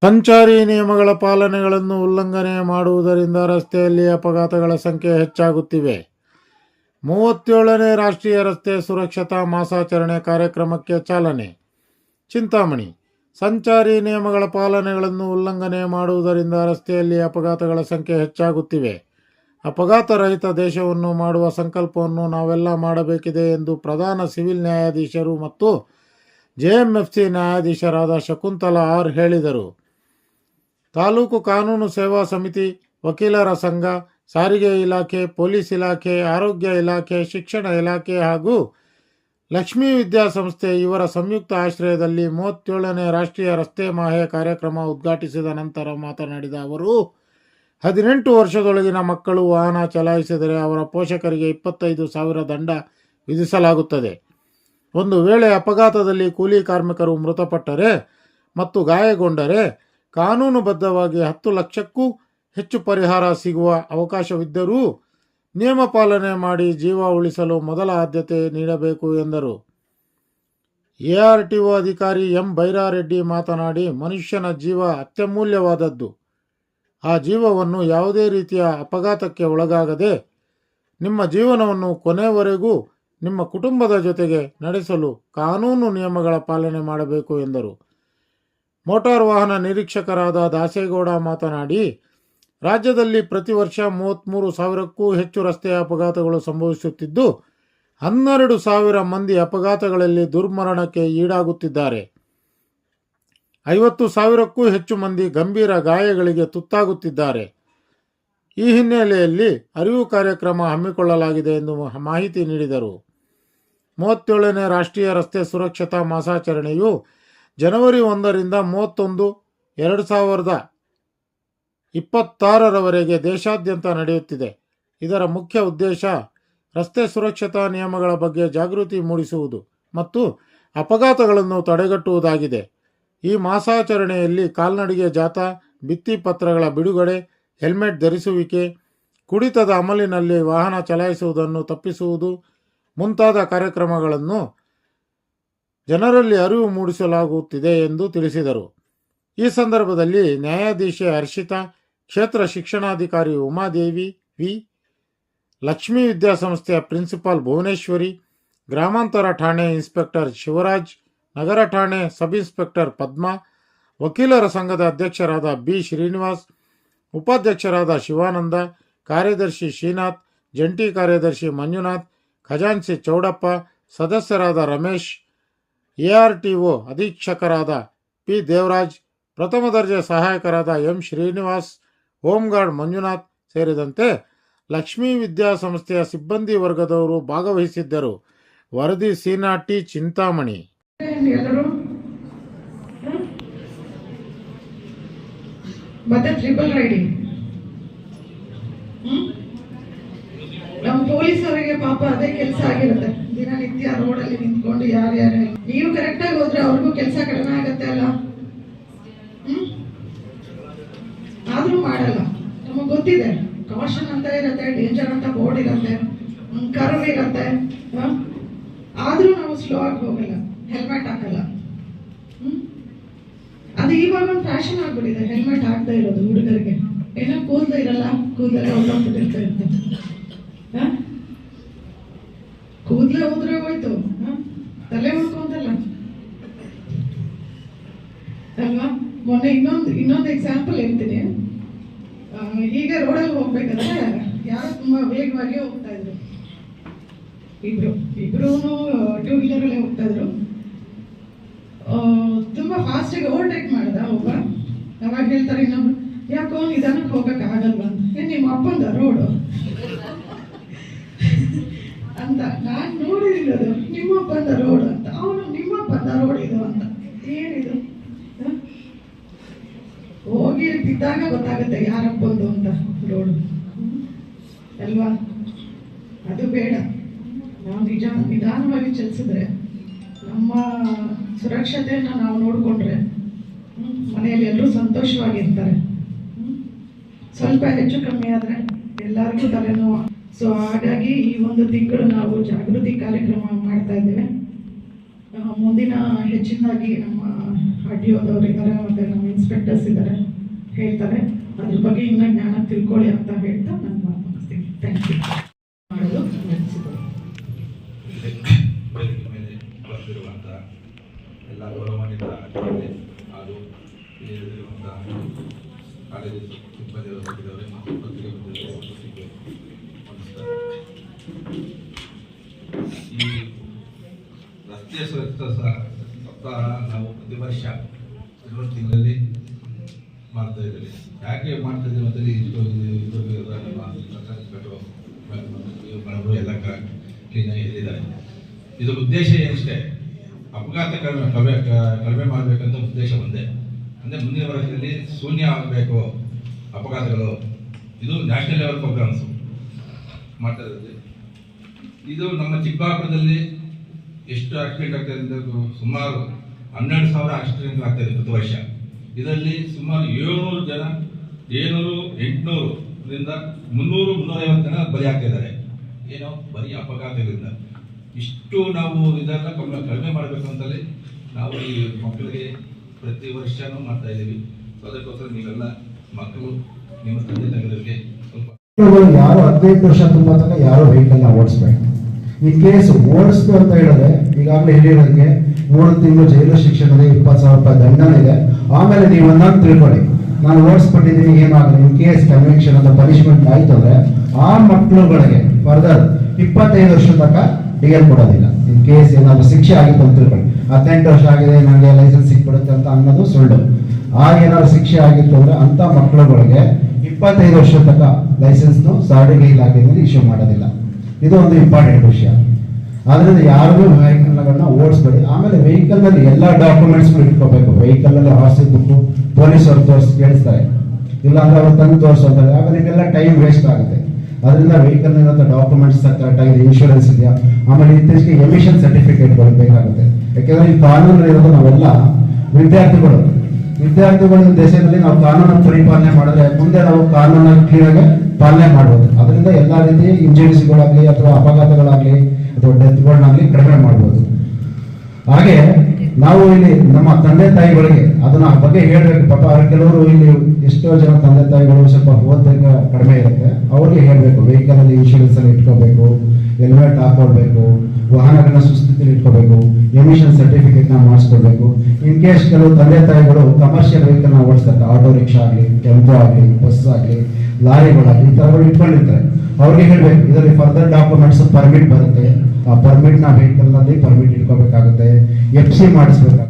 ಸಂಚಾರಿ ನಿಯಮಗಳ ಪಾಲನೆಗಳನ್ನು ಉಲ್ಲಂಘನೆ ಮಾಡುವುದರಿಂದ ರಸ್ತೆಯಲ್ಲಿ ಅಪಘಾತಗಳ ಸಂಖ್ಯೆ ಹೆಚ್ಚಾಗುತ್ತಿವೆ. 37ನೇ ರಾಷ್ಟ್ರೀಯ ರಸ್ತೆ ಸುರಕ್ಷತಾ ಮಾಸಾಚರಣೆ ಕಾರ್ಯಕ್ರಮಕ್ಕೆ ಚಾಲನೆ. ಚಿಂತಾಮಣಿ. ಸಂಚಾರಿ ನಿಯಮಗಳ ಪಾಲನೆಗಳನ್ನು ಉಲ್ಲಂಘನೆ ಮಾಡುವುದರಿಂದ ರಸ್ತೆಯಲ್ಲಿ ಅಪಘಾತಗಳ ಸಂಖ್ಯೆ ಹೆಚ್ಚಾಗುತ್ತಿವೆ. ಅಪಘಾತ ರಹಿತ ದೇಶವನ್ನು ಮಾಡುವ ಸಂಕಲ್ಪವನ್ನು ನಾವೆಲ್ಲ ಮಾಡಬೇಕಿದೆ ಎಂದು ಪ್ರಧಾನ ಸಿವಿಲ್ ನ್ಯಾಯಾಧೀಶರು ಮತ್ತು ಜೆಎಂಎಫ್ಸಿ ನ್ಯಾಯಾಧೀಶರಾದ ಶಕುಂತಲಾ ಆರ್ ಹೇಳಿದರು. ತಾಲೂಕು ಕಾನೂನು ಸೇವಾ ಸಮಿತಿ, ವಕೀಲರ ಸಂಘ, ಸಾರಿಗೆ ಇಲಾಖೆ, ಪೊಲೀಸ್ ಇಲಾಖೆ, ಆರೋಗ್ಯ ಇಲಾಖೆ, ಶಿಕ್ಷಣ ಇಲಾಖೆ ಹಾಗೂ ಲಕ್ಷ್ಮೀ ವಿದ್ಯಾಸಂಸ್ಥೆ ಇವರ ಸಂಯುಕ್ತ ಆಶ್ರಯದಲ್ಲಿ 37ನೇ ರಾಷ್ಟ್ರೀಯ ರಸ್ತೆ ಮಾಹೆ ಕಾರ್ಯಕ್ರಮ ಉದ್ಘಾಟಿಸಿದ ನಂತರ ಮಾತನಾಡಿದ ಅವರು, 18 ವರ್ಷದೊಳಗಿನ ಮಕ್ಕಳು ವಾಹನ ಚಲಾಯಿಸಿದರೆ ಅವರ ಪೋಷಕರಿಗೆ 25,000 ದಂಡ ವಿಧಿಸಲಾಗುತ್ತದೆ. ಒಂದು ವೇಳೆ ಅಪಘಾತದಲ್ಲಿ ಕೂಲಿ ಕಾರ್ಮಿಕರು ಮೃತಪಟ್ಟರೆ ಮತ್ತು ಗಾಯಗೊಂಡರೆ ಕಾನೂನುಬದ್ಧವಾಗಿ 10 ಲಕ್ಷಕ್ಕೂ ಹೆಚ್ಚು ಪರಿಹಾರ ಸಿಗುವ ಅವಕಾಶವಿದ್ದರೂ ನಿಯಮ ಪಾಲನೆ ಮಾಡಿ ಜೀವ ಉಳಿಸಲು ಮೊದಲ ಆದ್ಯತೆ ನೀಡಬೇಕು ಎಂದರು. ಎಆರ್ಟಿಒ ಅಧಿಕಾರಿ ಎಂ ಬೈರಾರೆಡ್ಡಿ ಮಾತನಾಡಿ, ಮನುಷ್ಯನ ಜೀವ ಅತ್ಯಮೂಲ್ಯವಾದದ್ದು. ಆ ಜೀವವನ್ನು ಯಾವುದೇ ರೀತಿಯ ಅಪಘಾತಕ್ಕೆ ಒಳಗಾಗದೆ ನಿಮ್ಮ ಜೀವನವನ್ನು ಕೊನೆವರೆಗೂ ನಿಮ್ಮ ಕುಟುಂಬದ ಜೊತೆಗೆ ನಡೆಸಲು ಕಾನೂನು ನಿಯಮಗಳ ಪಾಲನೆ ಮಾಡಬೇಕು ಎಂದರು. ಮೋಟಾರ್ ವಾಹನ ನಿರೀಕ್ಷಕರಾದ ದಾಸೇಗೌಡ ಮಾತನಾಡಿ, ರಾಜ್ಯದಲ್ಲಿ ಪ್ರತಿ ವರ್ಷ 33,000ಕ್ಕೂ ಹೆಚ್ಚು ರಸ್ತೆ ಅಪಘಾತಗಳು ಸಂಭವಿಸುತ್ತಿದ್ದು 12,000 ಮಂದಿ ಅಪಘಾತಗಳಲ್ಲಿ ದುರ್ಮರಣಕ್ಕೆ ಈಡಾಗುತ್ತಿದ್ದಾರೆ. 50,000ಕ್ಕೂ ಹೆಚ್ಚು ಮಂದಿ ಗಂಭೀರ ಗಾಯಗಳಿಗೆ ತುತ್ತಾಗುತ್ತಿದ್ದಾರೆ. ಈ ಹಿನ್ನೆಲೆಯಲ್ಲಿ ಅರಿವು ಕಾರ್ಯಕ್ರಮ ಹಮ್ಮಿಕೊಳ್ಳಲಾಗಿದೆ ಎಂದು ಮಾಹಿತಿ ನೀಡಿದರು. 37ನೇ ರಾಷ್ಟ್ರೀಯ ರಸ್ತೆ ಸುರಕ್ಷತಾ ಮಾಸಾಚರಣೆಯು ಜನವರಿ 1ರಿಂದ 31, 2026ರವರೆಗೆ ದೇಶಾದ್ಯಂತ ನಡೆಯುತ್ತಿದೆ. ಇದರ ಮುಖ್ಯ ಉದ್ದೇಶ ರಸ್ತೆ ಸುರಕ್ಷತಾ ನಿಯಮಗಳ ಬಗ್ಗೆ ಜಾಗೃತಿ ಮೂಡಿಸುವುದು ಮತ್ತು ಅಪಘಾತಗಳನ್ನು ತಡೆಗಟ್ಟುವುದಾಗಿದೆ. ಈ ಮಾಸಾಚರಣೆಯಲ್ಲಿ ಕಾಲ್ನಡಿಗೆ ಜಾಥಾ, ಭಿತ್ತಿಪತ್ರಗಳ ಬಿಡುಗಡೆ, ಹೆಲ್ಮೆಟ್ ಧರಿಸುವಿಕೆ, ಕುಡಿತದ ಅಮಲಿನಲ್ಲಿ ವಾಹನ ಚಲಾಯಿಸುವುದನ್ನು ತಪ್ಪಿಸುವುದು ಮುಂತಾದ ಕಾರ್ಯಕ್ರಮಗಳನ್ನು ಜನರಲ್ಲಿ ಅರಿವು ಮೂಡಿಸಲಾಗುತ್ತಿದೆ ಎಂದು ತಿಳಿಸಿದರು. ಈ ಸಂದರ್ಭದಲ್ಲಿ ನ್ಯಾಯಾಧೀಶೆ ಹರ್ಷಿತಾ, ಕ್ಷೇತ್ರ ಶಿಕ್ಷಣಾಧಿಕಾರಿ ಉಮಾದೇವಿ ವಿ, ಲಕ್ಷ್ಮೀ ವಿದ್ಯಾಸಂಸ್ಥೆಯ ಪ್ರಿನ್ಸಿಪಾಲ್ ಭುವನೇಶ್ವರಿ, ಗ್ರಾಮಾಂತರ ಠಾಣೆ ಇನ್ಸ್ಪೆಕ್ಟರ್ ಶಿವರಾಜ್, ನಗರ ಠಾಣೆ ಸಬ್ ಇನ್ಸ್ಪೆಕ್ಟರ್ ಪದ್ಮಾ, ವಕೀಲರ ಸಂಘದ ಅಧ್ಯಕ್ಷರಾದ ಬಿ ಶ್ರೀನಿವಾಸ್, ಉಪಾಧ್ಯಕ್ಷರಾದ ಶಿವಾನಂದ, ಕಾರ್ಯದರ್ಶಿ ಶ್ರೀನಾಥ್, ಜಂಟಿ ಕಾರ್ಯದರ್ಶಿ ಮಂಜುನಾಥ್, ಖಜಾನ್ಸಿ ಚೌಡಪ್ಪ, ಸದಸ್ಯರಾದ ರಮೇಶ್, ಎಆರ್ಟಿಒ ಅಧೀಕ್ಷಕರಾದ ಪಿ ದೇವರಾಜ್, ಪ್ರಥಮ ದರ್ಜೆ ಸಹಾಯಕರಾದ ಎಂ ಶ್ರೀನಿವಾಸ್, ಹೋಂಗಾರ್ಡ್ ಮಂಜುನಾಥ್ ಸೇರಿದಂತೆ ಲಕ್ಷ್ಮೀ ವಿದ್ಯಾಸಂಸ್ಥೆಯ ಸಿಬ್ಬಂದಿ ವರ್ಗದವರು ಭಾಗವಹಿಸಿದ್ದರು. ವರದಿ ಸೀನಾ ಟಿ, ಚಿಂತಾಮಣಿ. ಮತ್ತೆ ಟ್ರಿಬಲ್ ರೈಡಿಂಗ್ ನಮ್ಮ ಪೊಲೀಸರಿಗೆ ಪಾಪ ಅದೇ ಕೆಲಸ ಆಗಿರುತ್ತೆ. ದಿನನಿತ್ಯ ರೋಡಲ್ಲಿ ನಿಂತ್ಕೊಂಡು ಯಾರ್ಯಾರು ನೀವು ಕರೆಕ್ಟಾಗಿ ಹೋದ್ರೆ ಅವ್ರಿಗೂ ಕೆಲಸ ಕಡಿಮೆ ಆಗತ್ತೆ ಅಲ್ಲ. ಆದ್ರೂ ಮಾಡಲ್ಲ. ನಮಗ್ ಗೊತ್ತಿದೆ ಕಾಷನ್ ಅಂತ ಇರತ್ತೆ, ಡೇಂಜರ್ ಅಂತ ಬೋರ್ಡ್ ಇರತ್ತೆ, ಕರ್ವ್ ಇರತ್ತೆ, ಆದ್ರೂ ನಾವು ಸ್ಲೋ ಆಗಿ ಹೋಗಲ್ಲ, ಹೆಲ್ಮೆಟ್ ಹಾಕಲ್ಲ. ಅದು ಇವಾಗ ಒಂದು ಫ್ಯಾಷನ್ ಆಗ್ಬಿಟ್ಟಿದೆ ಹೆಲ್ಮೆಟ್ ಹಾಕ್ತಾ ಇರೋದು ಹುಡುಗರಿಗೆ. ಏನೋ ಕೂದಲು ಇರಲ್ಲ, ಕೂದಲೆಲ್ಲ ಹೊರಟೋಗ್ಬಿಟ್ಟಿರ್ತಾ ಇರುತ್ತೆ. ಕೂದಲೇ ಹೋದ್ರೆ ಹೋಯ್ತು, ತಲೆ ಉಳ್ಕೊಂತಲ್ಲ ಅಲ್ವಾ. ಮೊನ್ನೆ ಇನ್ನೊಂದು ಎಕ್ಸಾಂಪಲ್ ಹೇಳ್ತೀನಿ. ಈಗ ರೋಡಲ್ಲಿ ಹೋಗ್ಬೇಕಾದ್ರೆ ಯಾರು ತುಂಬಾ ವೇಗವಾಗಿ ಹೋಗ್ತಾ ಇದ್ರು. ಇಬ್ರು ಟೂ ವೀಲರ್ ಅಲ್ಲೇ ಹೋಗ್ತಾ ಇದ್ರು. ತುಂಬಾ ಫಾಸ್ಟ್ ಆಗಿ ಓವರ್ಟೇಕ್ ಮಾಡ್ದ ಒಬ್ಬ. ಅವಾಗ ಹೇಳ್ತಾರೆ ಇನ್ನೊಬ್ರು, ಯಾಕೋ ನಿಧಾನಕ್ಕೆ ಹೋಗಕ್ ಆಗಲ್ವಾ ಅಂತ. ನಿಮ್ಮ ಅಪ್ಪಂದ ರೋಡು ಅಂತ. ನಾನ್ ನೋಡಿರೋದು ನಿಮ್ಮಪ್ಪಂದ ರೋಡ್ ಅಂತ. ಅವನು ನಿಮ್ಮಪ್ಪಂದ ರೋಡ್ ಇದು ಅಂತ. ಏನಿದು ಹೋಗಿ ಬಿದ್ದಾಗ ಗೊತ್ತಾಗುತ್ತೆ ಯಾರಪ್ಪಂದು ಅಂತ ರೋಡ್ ಅಲ್ವಾ. ಅದು ಬೇಡ. ನಾವು ನಿಧಾನವಾಗಿ ಚಲಿಸಿದ್ರೆ, ನಮ್ಮ ಸುರಕ್ಷತೆಯನ್ನ ನಾವು ನೋಡ್ಕೊಂಡ್ರೆ ಮನೆಯಲ್ಲಿ ಎಲ್ಲರೂ ಸಂತೋಷವಾಗಿರ್ತಾರೆ. ಸ್ವಲ್ಪ ಹೆಚ್ಚು ಕಮ್ಮಿ ಆದ್ರೆ ಎಲ್ಲರಿಗೂ ತಲೆನೋವು. ಸೊ ಹಾಗಾಗಿ ಈ ಒಂದು ತಿಂಗಳು ನಾವು ಜಾಗೃತಿ ಕಾರ್ಯಕ್ರಮ ಮಾಡ್ತಾ ಇದ್ದೇವೆ. ಮುಂದಿನ ಹೆಚ್ಚಿನದಾಗಿ ನಮ್ಮ RTOದವ್ರು ಇದ್ದಾರೆ, ಮತ್ತು ನಮ್ಮ ಇನ್ಸ್ಪೆಕ್ಟರ್ಸ್ ಇದ್ದಾರೆ, ಹೇಳ್ತಾರೆ. ಅದ್ರ ಬಗ್ಗೆ ಇನ್ನೂ ಜ್ಞಾನ ತಿಳ್ಕೊಳ್ಳಿ ಅಂತ ಹೇಳ್ತಾ ನಾನು ಮಾತು ಮುಗಿಸ್ತೀನಿ. Thank you. ಮಾಡೋದು ನೆನೆಸಿದ್ರು ಮೇಲೆ ಬಂದಿರುವಂಥ ಎಲ್ಲ ಗೌರವಾನ್ವಿತ ಅತಿಥಿಗಳೇ ಹಾಗೂ ಇಲ್ಲಿರುವಂಥ ಕಾಲೇಜು ಸಿಬ್ಬಂದಿಗಳು ಬಂದಿದ್ದವರೇ ಮತ್ತು ಪತ್ರಿಕೆ ಬಂದಿದ್ದವರಿಗೆ ನಮಸ್ಕಾರ. ಈ ರಸ್ತೆ ಸುರಕ್ಷತಾ ಸಪ್ತಾಹ ನಾವು ಪ್ರತಿ ವರ್ಷ ಜನವರಿ ತಿಂಗಳಲ್ಲಿ ಮಾಡ್ತಾ ಇದ್ದೀವಿ. ಯಾಕೆ ಮಾಡ್ತಾ ಇದ್ದೀವಿ ಅಂತೇಳಿ ಮನೆಗಳು ಎಲ್ಲ ಕ್ಲೀನಾಗಿ ಹೇಳಿದ್ದಾರೆ. ಇದರ ಉದ್ದೇಶ ಏನಿಷ್ಟೇ, ಅಪಘಾತ ಕಡಿಮೆ ಮಾಡಬೇಕಂತ ಉದ್ದೇಶ ಒಂದೇ. ಅಂದರೆ ಮುಂದಿನ ವರ್ಷದಲ್ಲಿ ಶೂನ್ಯ ಆಗಬೇಕು ಅಪಘಾತಗಳು. ಇದು ನ್ಯಾಷನಲ್ ಲೆವೆಲ್ ಪ್ರೋಗ್ರಾಮ್ಸು ಮಾಡ್ತಾ ಇರೋದು. ಇದು ನಮ್ಮ ಚಿಕ್ಕಬಳ್ಳಾಪುರದಲ್ಲಿ ಎಷ್ಟು ಆಕ್ಸಿಡೆಂಟ್ ಆಗ್ತದೆ ಅಂದರೆ ಸುಮಾರು 12,000 ಆಕ್ಸಿಡೆಂಟ್ ಆಗ್ತಾಯಿದೆ ಪ್ರತಿ ವರ್ಷ. ಇದರಲ್ಲಿ ಸುಮಾರು 700 ಜನ 800ರಿಂದ 300-350 ಜನ ಬಲಿ ಆಗ್ತಿದ್ದಾರೆ. ಏನೋ ಬರೀ ಅಪಘಾತಗಳಿಂದ. ಇಷ್ಟು ನಾವು ಇದೆಲ್ಲ ಕಡಿಮೆ ಮಾಡಬೇಕು ಅಂತಲೇ ನಾವು ಈ ಮಕ್ಕಳಿಗೆ ಪ್ರತಿ ವರ್ಷನೂ ಮಾಡ್ತಾ ಇದ್ದೀವಿ. ಅದಕ್ಕೋಸ್ಕರ ನೀವೆಲ್ಲ ಮಕ್ಕಳು ನಿಮ್ಮ ತಂದೆ ತಾಯಿಗಳಿಗೆ ಸ್ವಲ್ಪ ಯಾರು 15 ವರ್ಷ ತುಂಬ ತನಕ ಯಾರು ವೆಹಿಕಲ್ನ ಓಡಿಸ್ಬೇಕು. ಇನ್ ಕೇಸ್ ಓಡಿಸ್ತು ಅಂತ ಹೇಳಿದ್ರೆ ಈಗಾಗಲೇ ಹೇಳಿರೋದಕ್ಕೆ 3 ತಿಂಗಳು ಜೈಲು ಶಿಕ್ಷೆನಲ್ಲಿ 20,000 ರೂಪಾಯಿ ದಂಡನಿದೆ. ಆಮೇಲೆ ನೀವು ಒಂದೊಂದು ತಿಳ್ಕೊಳ್ಳಿ, ನಾನು ಓಡಿಸ್ಬಿಟ್ಟಿದ್ದೀನಿ ಏನಾಗಲಿ, ಇನ್ ಕೇಸ್ ಕನ್ವಿಕ್ಷನ್ ಅಂತ ಪನಿಷ್ಮೆಂಟ್ ಆಯ್ತು ಅಂದ್ರೆ ಆ ಮಕ್ಕಳುಗಳಿಗೆ ಫರ್ದರ್ 25 ವರ್ಷ ತನಕ DL ಕೊಡೋದಿಲ್ಲ. ಇನ್ ಕೇಸ್ ಏನಾದ್ರು ಶಿಕ್ಷೆ ಆಗಿತ್ತು ಅಂತ ತಿಳ್ಕೊಳ್ಳಿ, 18 ವರ್ಷ ಆಗಿದೆ ನನಗೆ ಲೈಸೆನ್ಸ್ ಸಿಕ್ಬಿಡುತ್ತೆ ಅಂತ ಅನ್ನೋದು ಸುಳ್ಳು. ಏನಾದ್ರು ಶಿಕ್ಷೆ ಆಗಿತ್ತು ಅಂದ್ರೆ ಅಂತ ಮಕ್ಕಳುಗಳಿಗೆ 25 ವರ್ಷ ತನಕ ಲೈಸೆನ್ಸ್ನು ಸಾರಿಗೆ ಇಲಾಖೆಯಲ್ಲಿ ಇಶ್ಯೂ ಮಾಡೋದಿಲ್ಲ. ಇದು ಒಂದು ಇಂಪಾರ್ಟೆಂಟ್ ವಿಷಯ. ಆದ್ರಿಂದ ಯಾರಿಗೂ ವೆಹಿಕಲ್ಗಳನ್ನ ಓಡಿಸ್ಬೇಡಿ. ಆಮೇಲೆ ವೆಹಿಕಲ್ ನಲ್ಲಿ ಎಲ್ಲ ಡಾಕ್ಯುಮೆಂಟ್ಸ್ ಇಟ್ಕೋಬೇಕು. ವೆಹಿಕಲ್ ನಲ್ಲಿ ಆರ್.ಸಿ ಬುಕ್ ಪೊಲೀಸ್ ಅವ್ರು ಕೇಳಿಸ್ತಾರೆ, ಇಲ್ಲ ಅಂದ್ರೆ ಅವ್ರು ತಂದು ತೋರಿಸ್ತಾರೆ. ಆಗ ನಿಮಗೆಲ್ಲ ಟೈಮ್ ವೇಸ್ಟ್ ಆಗುತ್ತೆ. ಅದರಿಂದ ವೆಹಿಕಲ್ ಇರೋ ಡಾಕ್ಯುಮೆಂಟ್ಸ್ ಕರೆಕ್ಟ್ ಆಗಿದೆ, ಇನ್ಶೂರೆನ್ಸ್ ಇದೆಯಾ, ಆಮೇಲೆ ಇತ್ತೀಚೆಗೆ ಎಮಿಷನ್ ಸರ್ಟಿಫಿಕೇಟ್ಗಳು ಬೇಕಾಗುತ್ತೆ. ಯಾಕೆಂದ್ರೆ ಈ ಕಾನೂನು ಇರೋದು ನಾವೆಲ್ಲ ವಿದ್ಯಾರ್ಥಿಗಳು ದೇಶದಲ್ಲಿ ನಾವು ಕಾನೂನು ಪರಿಪಾಲನೆ ಮಾಡಿದ್ರೆ ಮುಂದೆ ನಾವು ಕಾನೂನು ಕ್ಲೀನಾಗಿ ಪಾಲನೆ ಮಾಡ್ಬೋದು. ಅದರಿಂದ ಎಲ್ಲ ರೀತಿ ಇಂಜುರೀಸ್ಗಳಾಗಲಿ ಅಥವಾ ಅಪಘಾತಗಳಾಗಲಿ ಅಥವಾ ಡೆತ್ಗಳನ್ನಾಗಲಿ ಕಡಿಮೆ ಮಾಡ್ಬೋದು. ಹಾಗೆ ನಾವು ಇಲ್ಲಿ ನಮ್ಮ ತಂದೆ ತಾಯಿಗಳಿಗೆ ಅದನ್ನ ಬಗ್ಗೆ ಹೇಳ್ಬೇಕು. ಪಾಪ ಕೆಲವರು ಇಲ್ಲಿ ಎಷ್ಟೋ ಜನ ತಂದೆ ತಾಯಿಗಳು ಸ್ವಲ್ಪ ಓದಬೇಕ ಕಡಿಮೆ ಇರುತ್ತೆ, ಅವ್ರಿಗೆ ಹೇಳ್ಬೇಕು ವೆಹಿಕಲ್ ಅಲ್ಲಿ ಇನ್ಶೂರೆನ್ಸ್ ಅಲ್ಲಿ ಇಟ್ಕೋಬೇಕು, ಹೆಲ್ಮೆಟ್ ಹಾಕೊಳ್ಬೇಕು, ವಾಹನಗಳನ್ನ ಸುಸ್ಥಿತಿಯಲ್ಲಿ ಇಟ್ಕೋಬೇಕು, ಎಮಿಷನ್ ಸರ್ಟಿಫಿಕೇಟ್ ನ ಮಾಡಿಸ್ಕೊಳ್ಬೇಕು. ಇನ್ ಕೇಸ್ ಕೆಲವು ತಂದೆ ತಾಯಿಗಳು ಕಮರ್ಷಿಯಲ್ ವೆಹಿಕಲ್ ನ ಓಡಿಸ್ತಾರೆ, ಆಟೋ ರಿಕ್ಷಾ ಆಗಲಿ, ಟೆಂಪೋ ಆಗಲಿ, ಬಸ್ ಆಗಲಿ, ಲಾರಿಗಳಾಗಲಿ, ಈ ತರಗಳು ಇಟ್ಕೊಂಡಿರ್ತಾರೆ. ಅವ್ರಿಗೆ ಹೇಳ್ಬೇಕು ಇದರಲ್ಲಿ ಫರ್ದರ್ ಡಾಕ್ಯುಮೆಂಟ್ಸ್ ಪರ್ಮಿಟ್ ಬರುತ್ತೆ, ಆ ಪರ್ಮಿಟ್ ನ ವೆಹಿಕಲ್ ನಲ್ಲಿ ಪರ್ಮಿಟ್ ಇಟ್ಕೋಬೇಕಾಗುತ್ತೆ, FC ಮಾಡಿಸ್ಬೇಕಾಗುತ್ತೆ.